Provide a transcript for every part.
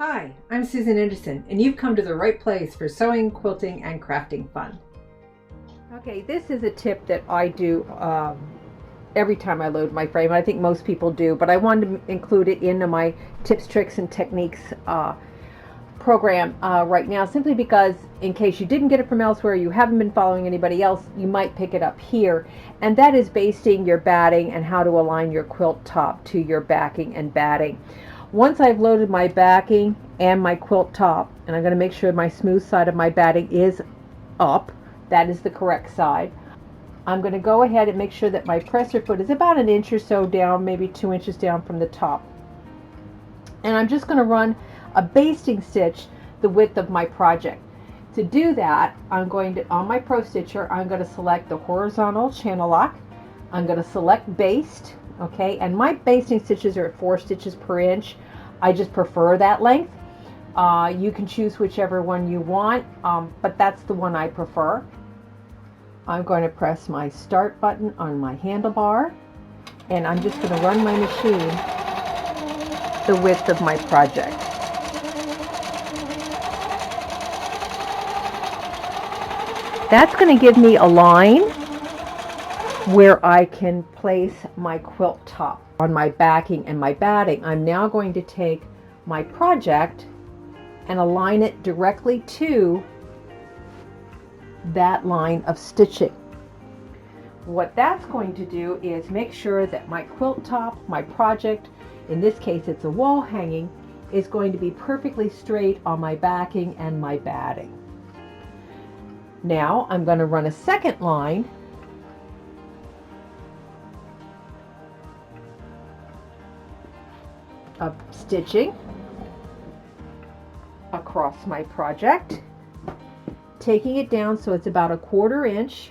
Hi, I'm Susan Anderson, and you've come to the right place for sewing, quilting, and crafting fun. Okay, this is a tip that I do every time I load my frame. I think most people do, but I wanted to include it into my tips, tricks, and techniques program right now, simply because in case you didn't get it from elsewhere, you haven't been following anybody else, you might pick it up here, and that is basting your batting and how to align your quilt top to your backing and batting. Once I've loaded my backing and my quilt top, and I'm going to make sure my smooth side of my batting is up, that is the correct side, I'm going to go ahead and make sure that my presser foot is about an inch or so down, maybe 2 inches down from the top. And I'm just going to run a basting stitch the width of my project. To do that, I'm going to, on my ProStitcher, I'm going to select the horizontal channel lock. I'm going to select baste, okay, and my basting stitches are at 4 stitches per inch. I just prefer that length. You can choose whichever one you want, but that's the one I prefer. I'm going to press my start button on my handlebar, and I'm just going to run my machine the width of my project. That's going to give me a line where I can place my quilt top on my backing and my batting. I'm now going to take my project and align it directly to that line of stitching. What that's going to do is make sure that my quilt top, my project, in this case it's a wall hanging, is going to be perfectly straight on my backing and my batting. Now I'm going to run a second line of stitching across my project, taking it down so it's about a 1/4 inch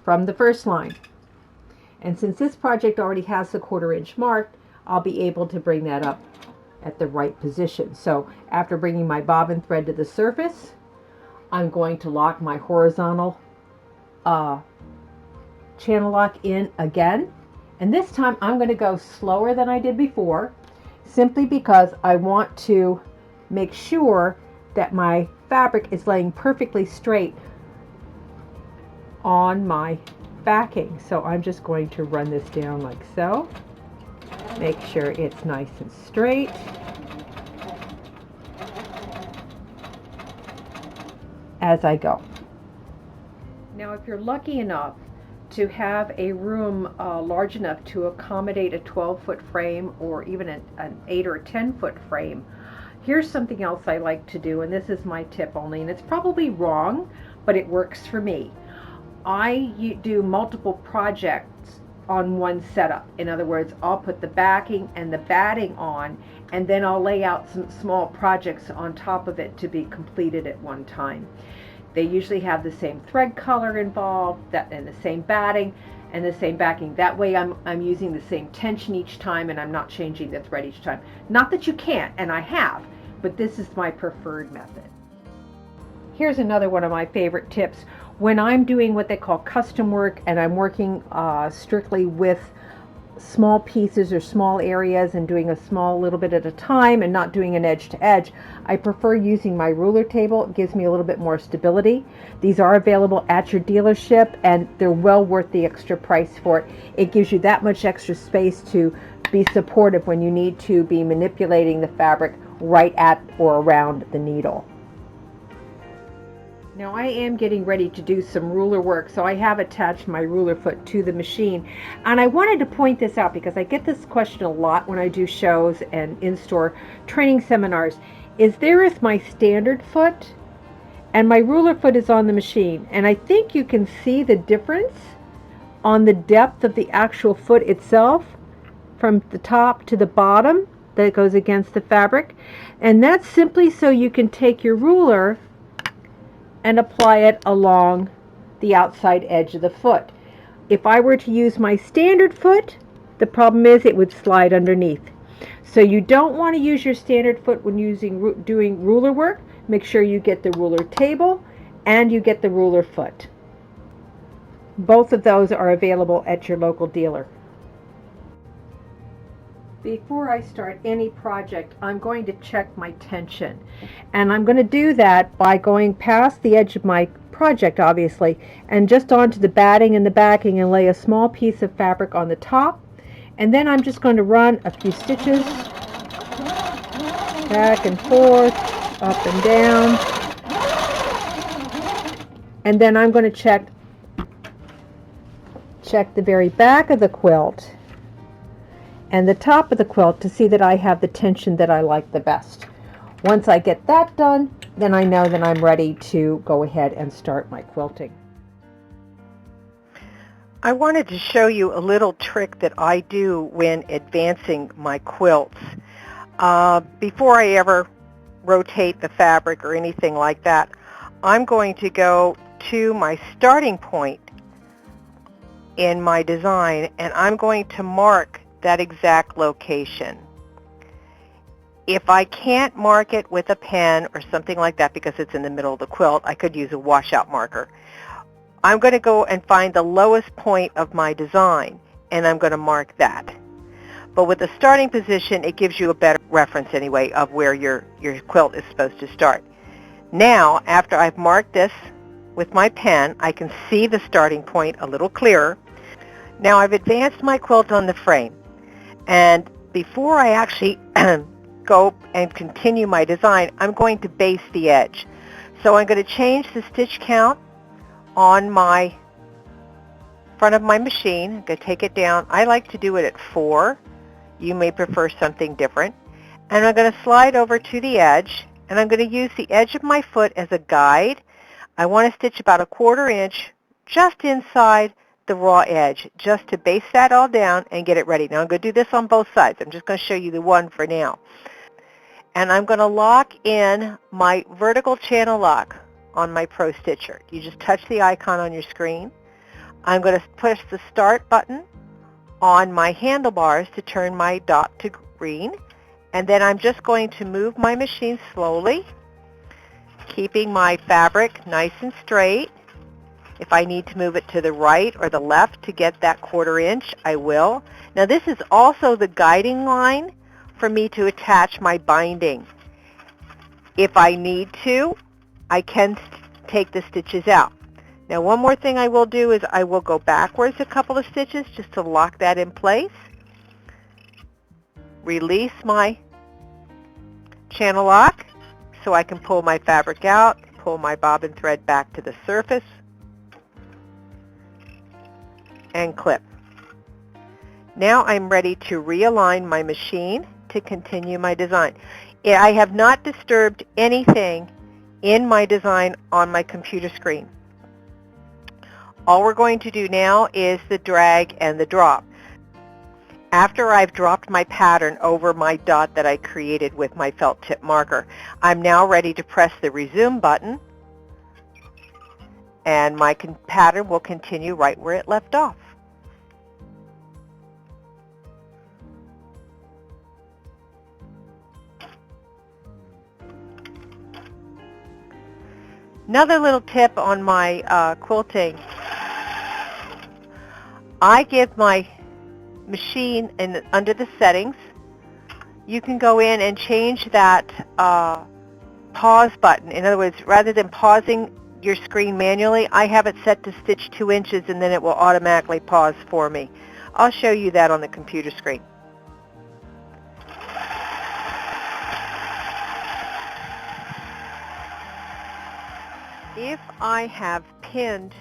from the first line. And since this project already has the 1/4 inch marked, I'll be able to bring that up at the right position. So after bringing my bobbin thread to the surface, I'm going to lock my horizontal channel lock in again, and this time I'm going to go slower than I did before, simply because I want to make sure that my fabric is laying perfectly straight on my backing. So I'm just going to run this down like so, make sure it's nice and straight. As I go. Now if you're lucky enough to have a room large enough to accommodate a 12-foot frame or even an 8 or 10-foot frame, here's something else I like to do, and this is my tip only, and it's probably wrong, but it works for me. I do multiple projects on one setup. In other words, I'll put the backing and the batting on, and then I'll lay out some small projects on top of it to be completed at one time. They usually have the same thread color involved, and the same batting and the same backing. That way I'm using the same tension each time, and I'm not changing the thread each time. Not that you can't, and I have, but this is my preferred method. Here's another one of my favorite tips. When I'm doing what they call custom work, and I'm working strictly with small pieces or small areas and doing a small little bit at a time and not doing an edge to edge, I prefer using my ruler table. It gives me a little bit more stability. These are available at your dealership, and they're well worth the extra price for it. It gives you that much extra space to be supportive when you need to be manipulating the fabric right at or around the needle. Now I am getting ready to do some ruler work, so I have attached my ruler foot to the machine, and I wanted to point this out because I get this question a lot when I do shows and in-store training seminars. There is my standard foot, and my ruler foot is on the machine, and I think you can see the difference on the depth of the actual foot itself from the top to the bottom that goes against the fabric, and that's simply so you can take your ruler and apply it along the outside edge of the foot. If I were to use my standard foot, the problem is it would slide underneath. So you don't want to use your standard foot when doing ruler work. Make sure you get the ruler table and you get the ruler foot. Both of those are available at your local dealer. Before I start any project, I'm going to check my tension. And I'm going to do that by going past the edge of my project, obviously, and just onto the batting and the backing and lay a small piece of fabric on the top. And then I'm just going to run a few stitches back and forth, up and down. And then I'm going to check the very back of the quilt and the top of the quilt to see that I have the tension that I like the best. Once I get that done, then I know that I'm ready to go ahead and start my quilting. I wanted to show you a little trick that I do when advancing my quilts. Before I ever rotate the fabric or anything like that, I'm going to go to my starting point in my design, and I'm going to mark that exact location. If I can't mark it with a pen or something like that because it's in the middle of the quilt, I could use a washout marker. I'm going to go and find the lowest point of my design, and I'm going to mark that. But with the starting position, it gives you a better reference anyway of where your quilt is supposed to start. Now, after I've marked this with my pen, I can see the starting point a little clearer. Now I've advanced my quilt on the frame, and before I actually go and continue my design, I'm going to baste the edge. So I'm going to change the stitch count on my front of my machine. I'm going to take it down. I like to do it at 4. You may prefer something different. And I'm going to slide over to the edge, and I'm going to use the edge of my foot as a guide. I want to stitch about 1/4 inch just inside the raw edge, just to baste that all down and get it ready. Now I'm going to do this on both sides. I'm just going to show you the one for now. And I'm going to lock in my vertical channel lock on my ProStitcher. You just touch the icon on your screen. I'm going to push the start button on my handlebars to turn my dot to green, and then I'm just going to move my machine slowly, keeping my fabric nice and straight. If I need to move it to the right or the left to get that 1/4 inch, I will. Now this is also the guiding line for me to attach my binding. If I need to, I can take the stitches out. Now one more thing I will do is I will go backwards a couple of stitches just to lock that in place. Release my channel lock so I can pull my fabric out, pull my bobbin thread back to the surface, and clip. Now I'm ready to realign my machine to continue my design. I have not disturbed anything in my design on my computer screen. All we're going to do now is the drag and the drop. After I've dropped my pattern over my dot that I created with my felt tip marker, I'm now ready to press the resume button, and my pattern will continue right where it left off. Another little tip on my quilting, I give my machine under the settings. You can go in and change that pause button. In other words, rather than pausing your screen manually, I have it set to stitch 2 inches, and then it will automatically pause for me. I'll show you that on the computer screen. If I have pinned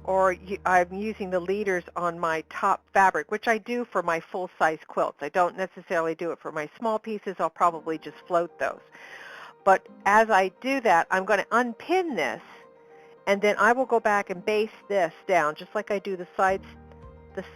or I'm using the leaders on my top fabric, which I do for my full-size quilts. I don't necessarily do it for my small pieces. I'll probably just float those. But as I do that, I'm going to unpin this, and then I will go back and baste this down, just like I do the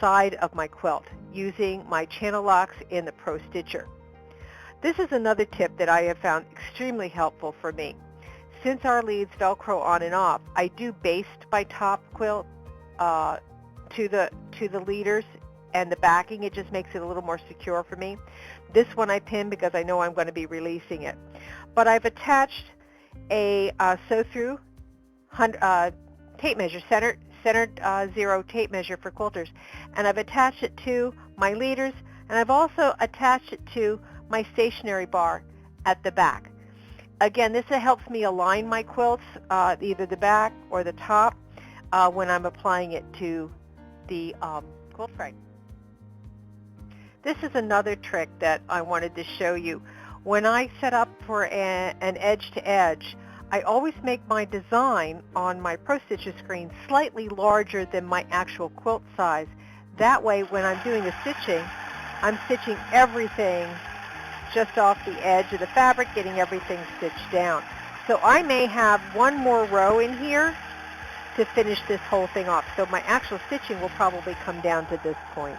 side of my quilt, using my channel locks in the ProStitcher. This is another tip that I have found extremely helpful for me. Since our leads Velcro on and off, I do baste my top quilt to the leaders and the backing. It just makes it a little more secure for me. This one I pin because I know I'm going to be releasing it. But I've attached a sew-through tape measure, centered 0 tape measure for quilters, and I've attached it to my leaders, And I've also attached it to my stationary bar at the back. Again, this helps me align my quilts, either the back or the top, when I'm applying it to the quilt frame. This is another trick that I wanted to show you. When I set up for an edge-to-edge, I always make my design on my ProStitcher screen slightly larger than my actual quilt size. That way, when I'm doing the stitching, I'm stitching everything just off the edge of the fabric, getting everything stitched down. So I may have one more row in here to finish this whole thing off. So my actual stitching will probably come down to this point.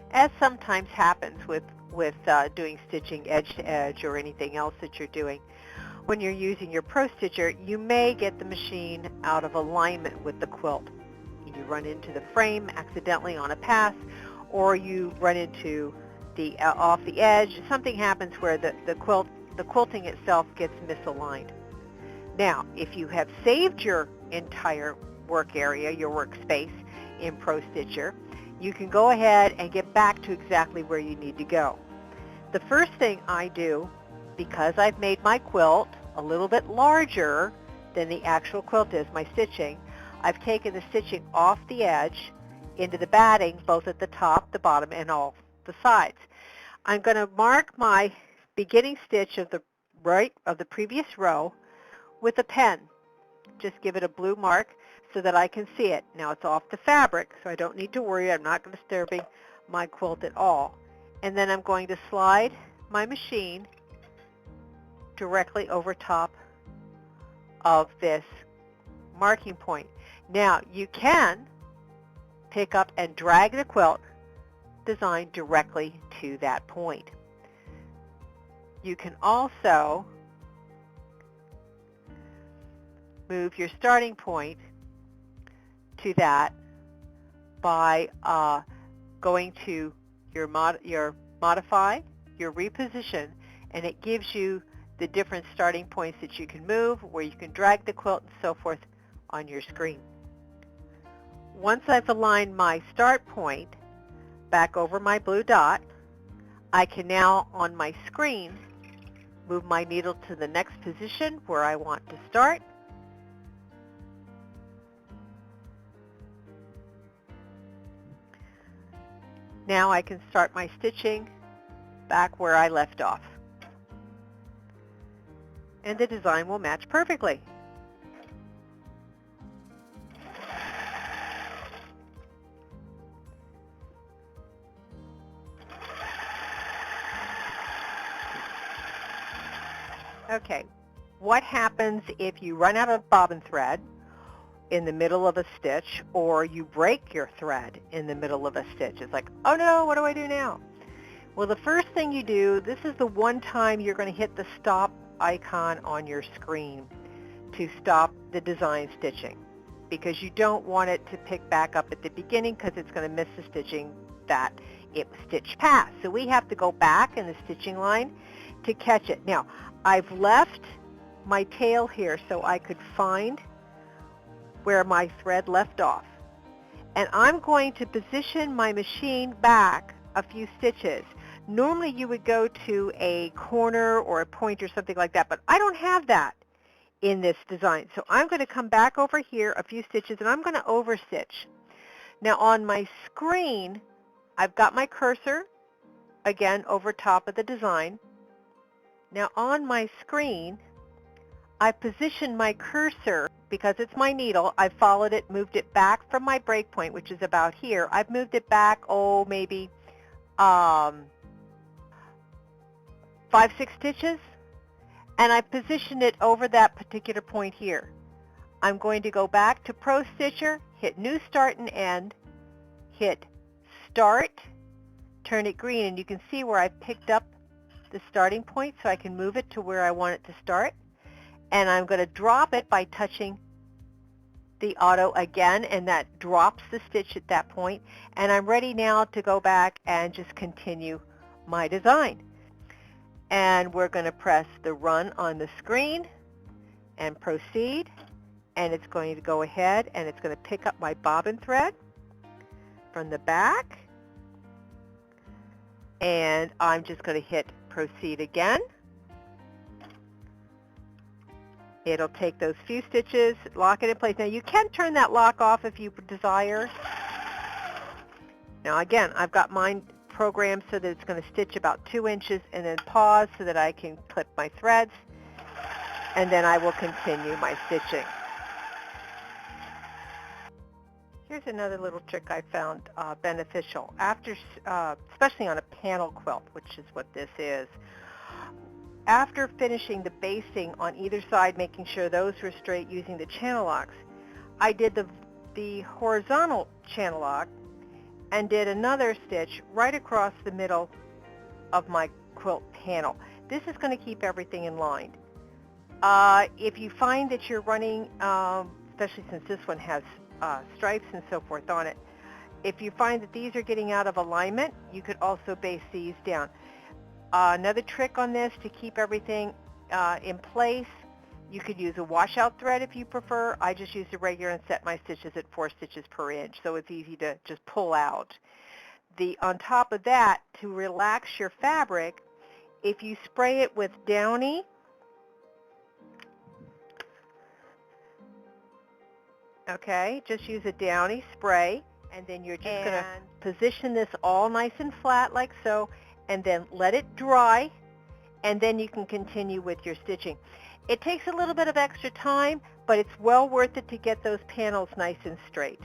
As sometimes happens with doing stitching edge to edge or anything else that you're doing, when you're using your ProStitcher, you may get the machine out of alignment with the quilt. You run into the frame accidentally on a pass, or you run into the off the edge. Something happens where the quilting itself gets misaligned. Now, if you have saved your entire work area, your workspace in ProStitcher, you can go ahead and get back to exactly where you need to go. The first thing I do, because I've made my quilt a little bit larger than the actual quilt is, my stitching, I've taken the stitching off the edge into the batting, both at the top, the bottom, and all the sides. I'm going to mark my beginning stitch of the previous row with a pen. Just give it a blue mark so that I can see it. Now it's off the fabric, so I don't need to worry. I'm not disturbing my quilt at all. And then I'm going to slide my machine directly over top of this marking point. Now you can pick up and drag the quilt design directly to that point. You can also move your starting point to that by going to your modify, your reposition, and it gives you the different starting points that you can move, where you can drag the quilt and so forth on your screen. Once I've aligned my start point back over my blue dot, I can now on my screen move my needle to the next position where I want to start. Now I can start my stitching back where I left off. And the design will match perfectly. Okay, what happens if you run out of bobbin thread in the middle of a stitch, or you break your thread in the middle of a stitch? It's like, oh no, what do I do now? Well, the first thing you do, this is the one time you're going to hit the stop icon on your screen to stop the design stitching, because you don't want it to pick back up at the beginning, because it's going to miss the stitching that it was stitched past. So we have to go back in the stitching line to catch it. Now, I've left my tail here so I could find where my thread left off. And I'm going to position my machine back a few stitches. Normally you would go to a corner or a point or something like that, but I don't have that in this design. So I'm going to come back over here a few stitches, and I'm going to overstitch. Now on my screen, I've got my cursor, again, over top of the design. Now on my screen, I positioned my cursor, because it's my needle, I followed it, moved it back from my break point, which is about here. I've moved it back, maybe 5-6 stitches, and I positioned it over that particular point here. I'm going to go back to ProStitcher, hit New Start and End, hit Start, turn it green, and you can see where I've picked up the starting point, so I can move it to where I want it to start. And I'm going to drop it by touching the auto again, and that drops the stitch at that point. And I'm ready now to go back and just continue my design. And we're going to press the run on the screen and proceed. And it's going to go ahead and it's going to pick up my bobbin thread. from the back, and I'm just going to hit proceed again. It'll take those few stitches, lock it in place. Now you can turn that lock off if you desire. Now again, I've got mine programmed so that it's going to stitch about 2 inches and then pause so that I can clip my threads, and then I will continue my stitching. Here's another little trick I found beneficial, after, especially on a panel quilt, which is what this is. After finishing the basting on either side, making sure those were straight using the channel locks, I did the horizontal channel lock and did another stitch right across the middle of my quilt panel. This is going to keep everything in line. If you find that you're running, especially since this one has stripes and so forth on it, if you find that these are getting out of alignment, you could also baste these down. Another trick on this to keep everything in place, you could use a washout thread if you prefer. I just use a regular and set my stitches at 4 stitches per inch, so it's easy to just pull out. On top of that, to relax your fabric, if you spray it with Downey, okay, just use a Downey spray, and then you're just going to position this all nice and flat like so, and then let it dry, and then you can continue with your stitching. It takes a little bit of extra time, but it's well worth it to get those panels nice and straight.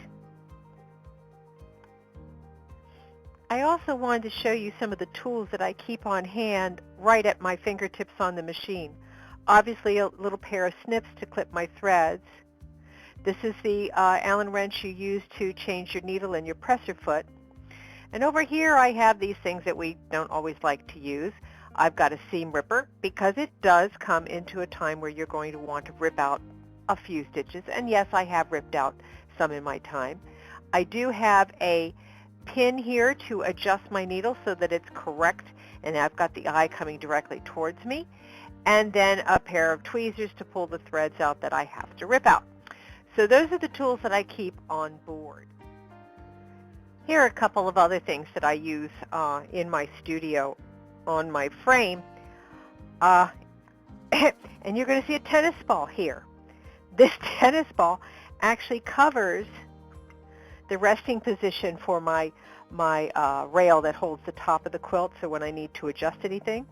I also wanted to show you some of the tools that I keep on hand right at my fingertips on the machine. Obviously, a little pair of snips to clip my threads. This is the Allen wrench you use to change your needle and your presser foot. And over here I have these things that we don't always like to use. I've got a seam ripper because it does come into a time where you're going to want to rip out a few stitches. And yes, I have ripped out some in my time. I do have a pin here to adjust my needle so that it's correct, and I've got the eye coming directly towards me. And then a pair of tweezers to pull the threads out that I have to rip out. So those are the tools that I keep on board. Here are a couple of other things that I use in my studio on my frame. And you're going to see a tennis ball here. This tennis ball actually covers the resting position for my rail that holds the top of the quilt, so when I need to adjust anything,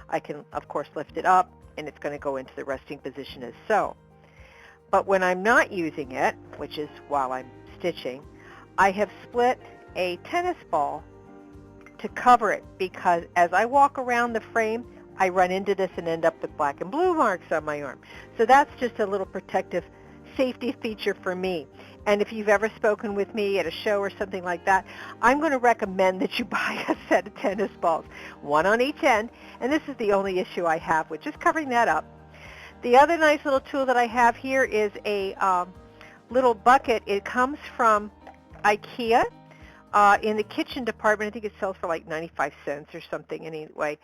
I can, of course, lift it up, and it's going to go into the resting position as so. But when I'm not using it, which is while I'm stitching, I have split a tennis ball to cover it, because as I walk around the frame, I run into this and end up with black and blue marks on my arm. So that's just a little protective safety feature for me. And if you've ever spoken with me at a show or something like that, I'm going to recommend that you buy a set of tennis balls, one on each end, and this is the only issue I have with just covering that up. The other nice little tool that I have here is a little bucket. It comes from IKEA. In the kitchen department, I think it sells for like 95 cents or something anyway.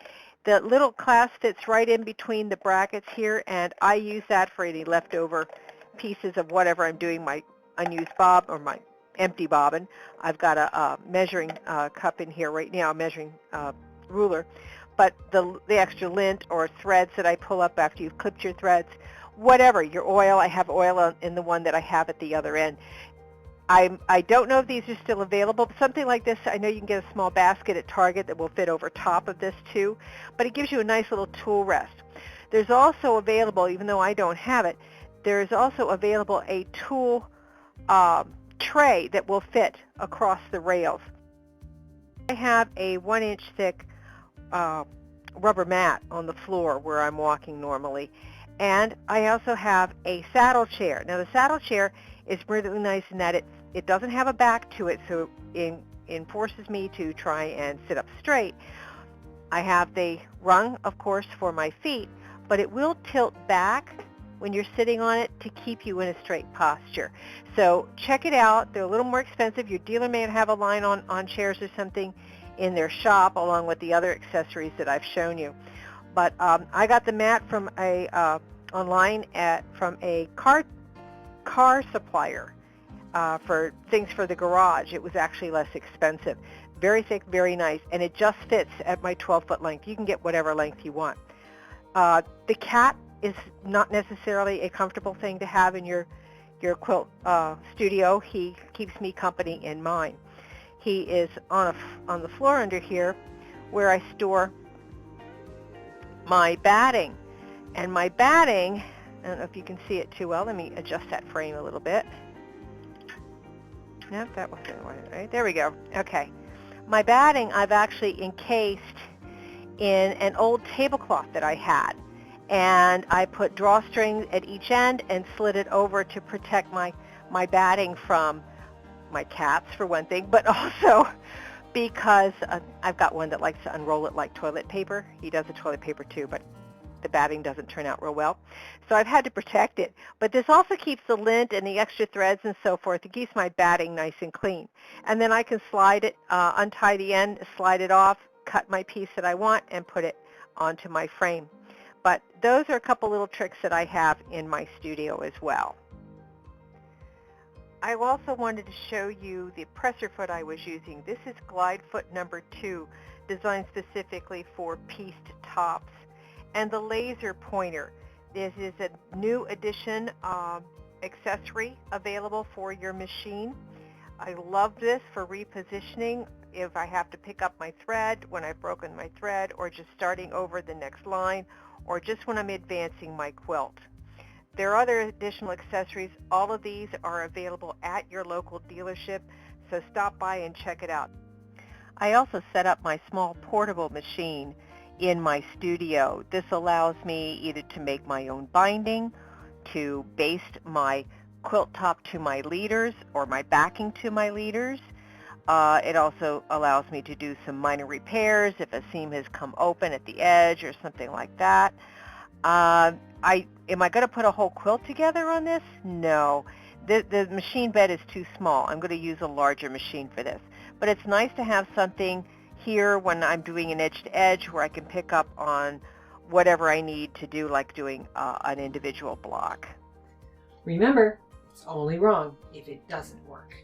The little clasp fits right in between the brackets here, and I use that for any leftover pieces of whatever I'm doing, my unused bob or my empty bobbin. I've got a measuring cup in here right now, a measuring ruler. But the extra lint or threads that I pull up after you've clipped your threads, whatever, your oil, I have oil in the one that I have at the other end. I don't know if these are still available, but something like this, I know you can get a small basket at Target that will fit over top of this too, but it gives you a nice little tool rest. There's also available, even though I don't have it, there's also available a tool tray that will fit across the rails. I have a 1-inch thick rubber mat on the floor where I'm walking normally, and I also have a saddle chair. Now the saddle chair is really nice in that it doesn't have a back to it, so it forces me to try and sit up straight. I have the rung, of course, for my feet, but it will tilt back when you're sitting on it to keep you in a straight posture. So check it out. They're a little more expensive. Your dealer may have a line on chairs or something in their shop along with the other accessories that I've shown you. But I got the mat from online from a car supplier. for things for the garage. It was actually less expensive. Very thick, very nice, and it just fits at my 12-foot length. You can get whatever length you want. The cat is not necessarily a comfortable thing to have in your quilt studio. He keeps me company in mine. He is on the floor under here where I store my batting. And my batting, I don't know if you can see it too well. Let me adjust that frame a little bit. Nope, that wasn't right. There we go. Okay. My batting I've actually encased in an old tablecloth that I had. And I put drawstrings at each end and slid it over to protect my batting from my cats, for one thing, but also because I've got one that likes to unroll it like toilet paper. He does the toilet paper too, but the batting doesn't turn out real well. So I've had to protect it. But this also keeps the lint and the extra threads and so forth. It keeps my batting nice and clean. And then I can slide it, untie the end, slide it off, cut my piece that I want, and put it onto my frame. But those are a couple little tricks that I have in my studio as well. I also wanted to show you the presser foot I was using. This is glide foot number 2, designed specifically for pieced tops. And the laser pointer. This is a new edition accessory available for your machine. I love this for repositioning if I have to pick up my thread when I've broken my thread, or just starting over the next line, or just when I'm advancing my quilt. There are other additional accessories. All of these are available at your local dealership, so stop by and check it out. I also set up my small portable machine in my studio. This allows me either to make my own binding, to baste my quilt top to my leaders or my backing to my leaders. It also allows me to do some minor repairs if a seam has come open at the edge or something like that. Am I going to put a whole quilt together on this? No. The machine bed is too small. I'm going to use a larger machine for this. But it's nice to have something here when I'm doing an edge-to-edge where I can pick up on whatever I need to do, like doing an individual block. Remember, it's only wrong if it doesn't work.